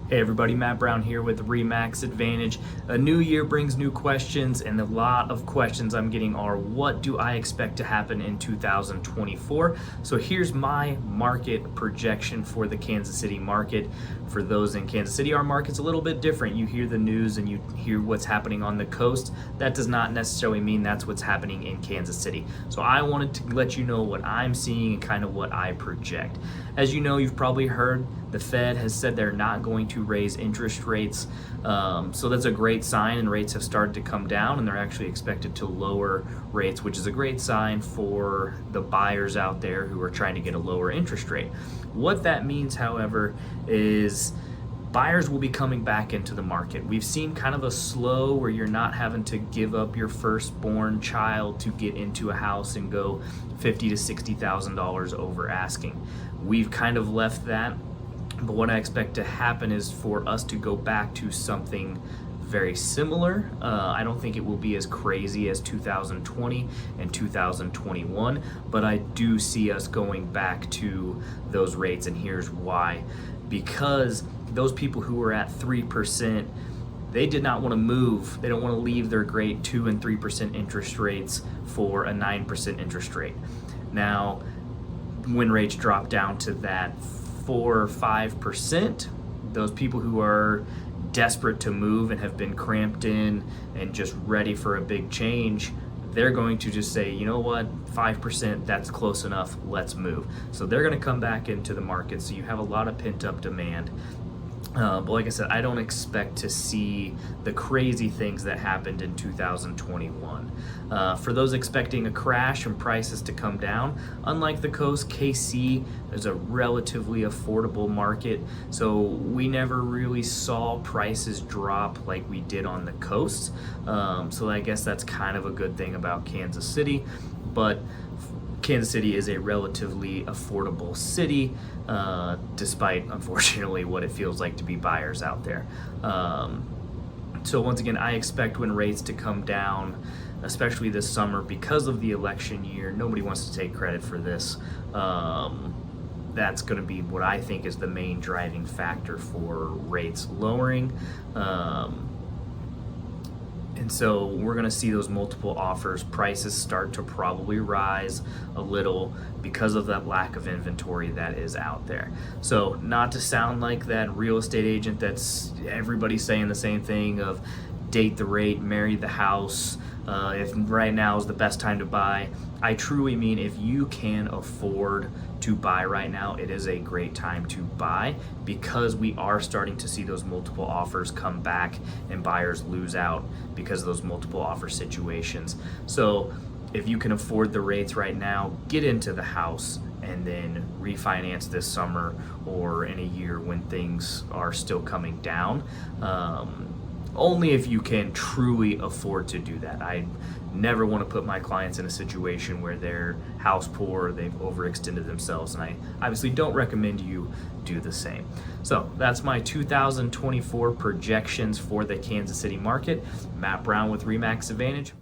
Hey everybody, Matt Brown here with RE/MAX Advantage. A new year brings new questions, and a lot of questions I'm getting are, what do I expect to happen in 2024? So here's my market projection for the Kansas City market. For those in Kansas City, our market's a little bit different. You hear the news and you hear what's happening on the coast. That does not necessarily mean that's what's happening in Kansas City. So I wanted to let you know what I'm seeing and kind of what I project. As you know, you've probably heard the Fed has said they're not going to raise interest rates. So that's a great sign, and rates have started to come down, and they're actually expected to lower rates, which is a great sign for the buyers out there who are trying to get a lower interest rate. What that means, however, is buyers will be coming back into the market. We've seen kind of a slow where you're not having to give up your firstborn child to get into a house and go $50,000 to $60,000 over asking. We've kind of left that. But what I expect to happen is for us to go back to something very similar. I don't think it will be as crazy as 2020 and 2021, but I do see us going back to those rates, and here's why. Because those people who were at 3%, they did not want to move. They don't want to leave their great 2 and 3% interest rates for a 9% interest rate. Now, when rates drop down to that 4 or 5%, those people who are desperate to move and have been cramped in and just ready for a big change, they're going to just say, you know what, 5%, that's close enough, let's move. So they're going to come back into the market. So you have a lot of pent up demand. But like I said, I don't expect to see the crazy things that happened in 2021. For those expecting a crash and prices to come down, unlike the coast, KC is a relatively affordable market. So we never really saw prices drop like we did on the coast. So I guess that's kind of a good thing about Kansas City. But Kansas City is a relatively affordable city, despite, unfortunately, what it feels like to be buyers out there. So once again, I expect when rates to come down, especially this summer, because of the election year. Nobody wants to take credit for this. That's going to be what I think is the main driving factor for rates lowering. And so we're going to see those multiple offers, prices start to probably rise a little because of that lack of inventory that is out there. So not to sound like that real estate agent that's everybody saying the same thing of date the rate, marry the house, if right now is the best time to buy. I truly mean if you can afford to buy right now, it is a great time to buy, because we are starting to see those multiple offers come back and buyers lose out because of those multiple offer situations. So if you can afford the rates right now, get into the house and then refinance this summer or in a year when things are still coming down. Only if you can truly afford to do that. I never want to put my clients in a situation where they're house poor, they've overextended themselves, and I obviously don't recommend you do the same. So that's my 2024 projections for the Kansas City market. Matt Brown with RE/MAX Advantage.